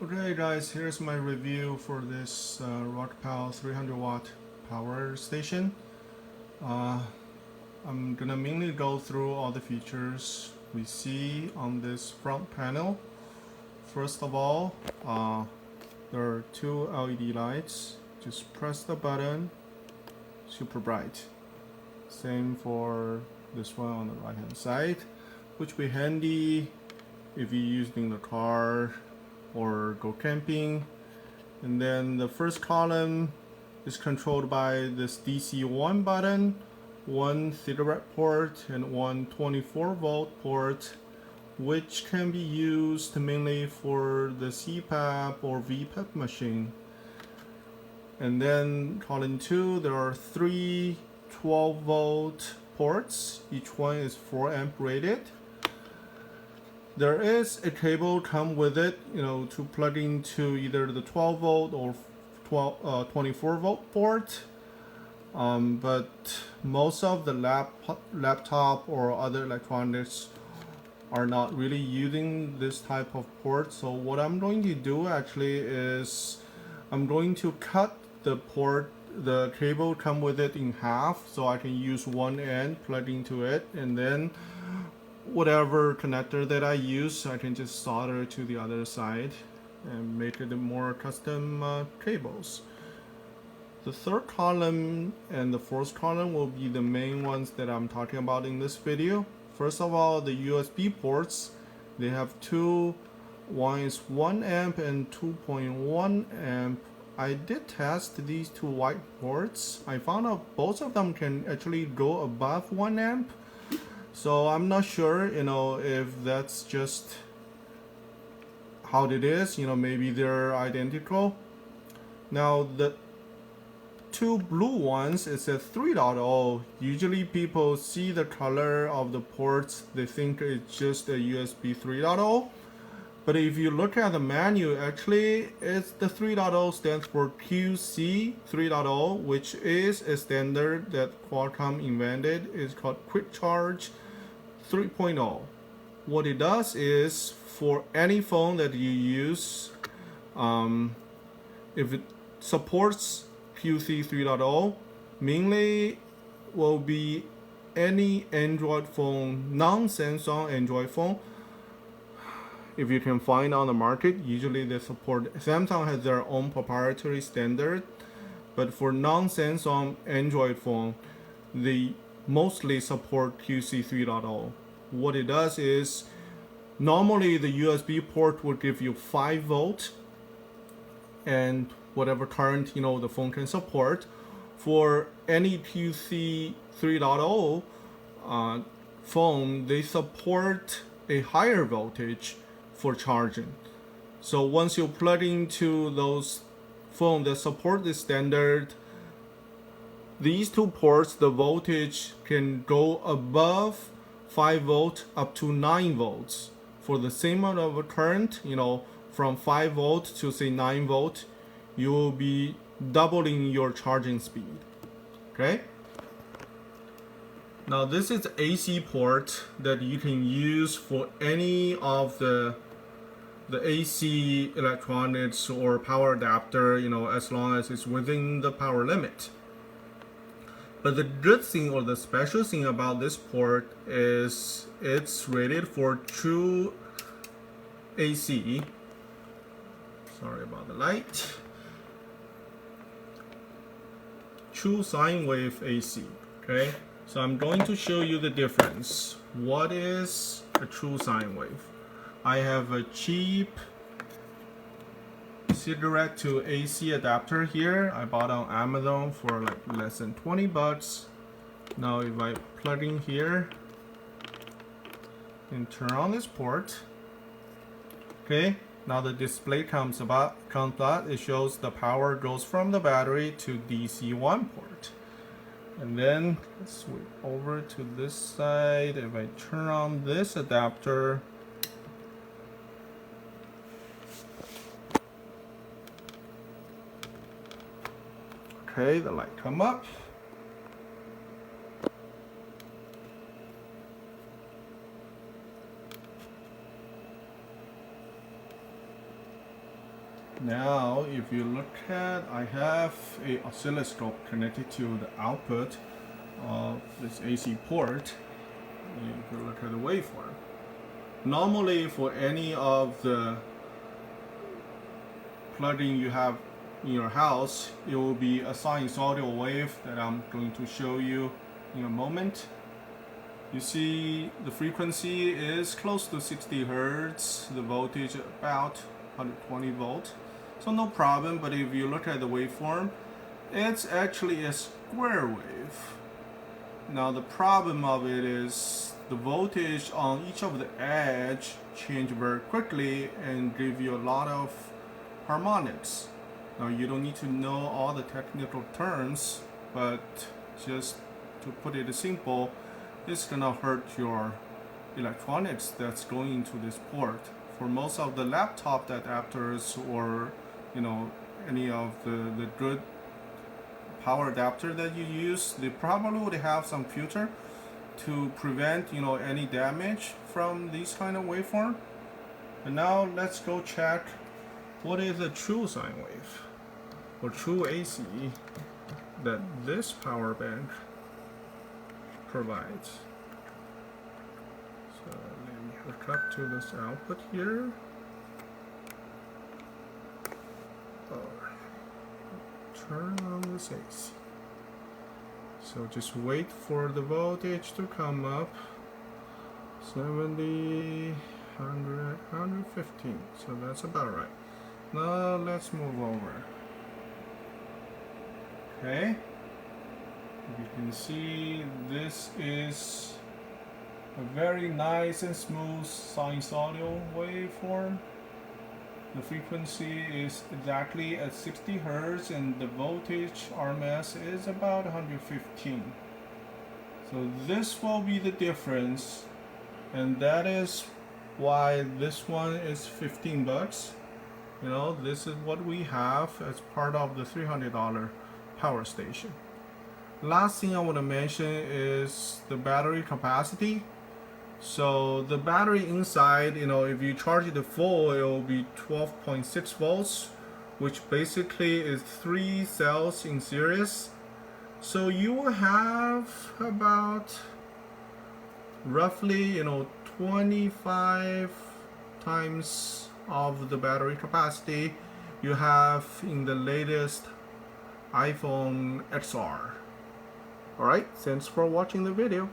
Okay guys, here's my review for this Rockpals 300 watt power station. Uh, I'm gonna mainly go through all the features we see on this front panel. First of all, there are two LED lights. Just press the button, super bright. Same for this one on the right hand side, which will be handy if you're using the car or go camping. And then the first column is controlled by this DC1 button, one cigarette port, and one 24 volt port, which can be used mainly for the CPAP or VPAP machine. And then column 2, there are three 12 volt ports, each one is 4 amp rated. There is a cable come with it, to plug into either the 12 volt or 24 volt port. But most of the laptop or other electronics are not really using this type of port. So what I'm going to do actually is I'm going to cut the cable come with it in half, so I can use one end, plug into it, and then whatever connector that I use, I can just solder to the other side and make it more custom cables. The third column and the fourth column will be the main ones that I'm talking about in this video. First of all, the USB ports, they have two. One is 1 amp and 2.1 amp. I did test these two white ports. I found out both of them can actually go above 1 amp. So I'm not sure, if that's just how it is, maybe they're identical. Now the two blue ones, it says 3.0. Usually people see the color of the ports, they think it's just a USB 3.0. But if you look at the manual, actually it's the 3.0 stands for QC 3.0, which is a standard that Qualcomm invented. It's called Quick Charge 3.0. What it does is for any phone that you use, if it supports QC 3.0, mainly will be any Android phone, non-Samsung Android phone. If you can find on the market, usually they support. Samsung has their own proprietary standard, but for non-Samsung Android phone, they mostly support QC 3.0. What it does is, normally the USB port will give you 5 volt and whatever current the phone can support. For any QC 3.0 phone, they support a higher voltage for charging. So once you plug into those phones that support this standard, these two ports, the voltage can go above 5 volt up to 9 volts. For the same amount of current, from 5 volt to say 9 volt, you will be doubling your charging speed. Okay? Now this is AC port that you can use for any of the AC electronics or power adapter, as long as it's within the power limit. But the good thing or the special thing about this port is it's rated for true AC. Sorry about the light. True sine wave AC. Okay, so I'm going to show you the difference. What is a true sine wave? I have a cheap cigarette to AC adapter here. I bought on Amazon for like less than 20 bucks. Now if I plug in here and turn on this port, okay, now the display comes up. It shows the power goes from the battery to DC1 port. And then let's switch over to this side. If I turn on this adapter, okay, the light come up. Now, if you look at, I have a oscilloscope connected to the output of this AC port. If you look at the waveform, normally for any of the plugin you have in your house, it will be a sinusoidal wave that I'm going to show you in a moment. You see the frequency is close to 60 Hertz, the voltage about 120 volt. So no problem, but if you look at the waveform, it's actually a square wave. Now the problem of it is the voltage on each of the edge change very quickly and give you a lot of harmonics. Now you don't need to know all the technical terms, but just to put it simple, it's gonna hurt your electronics that's going into this port. For most of the laptop adapters or any of the good power adapter that you use, they probably would have some filter to prevent any damage from this kind of waveform. And now let's go check what is a true sine wave or true AC that this power bank provides. So let me hook up to this output here. Turn on this AC. So just wait for the voltage to come up. 70, 100, 115. So that's about right. Now let's move over. Okay. You can see this is a very nice and smooth sinusoidal waveform. The frequency is exactly at 60 Hertz and the voltage RMS is about 115. So this will be the difference, and that is why this one is 15 bucks. This is what we have as part of the $300 power station. Last thing I want to mention is the battery capacity. So the battery inside, if you charge it full, it will be 12.6 volts, which basically is 3 cells in series. So you will have about roughly 25 times of the battery capacity you have in the latest iPhone XR. Alright, thanks for watching the video.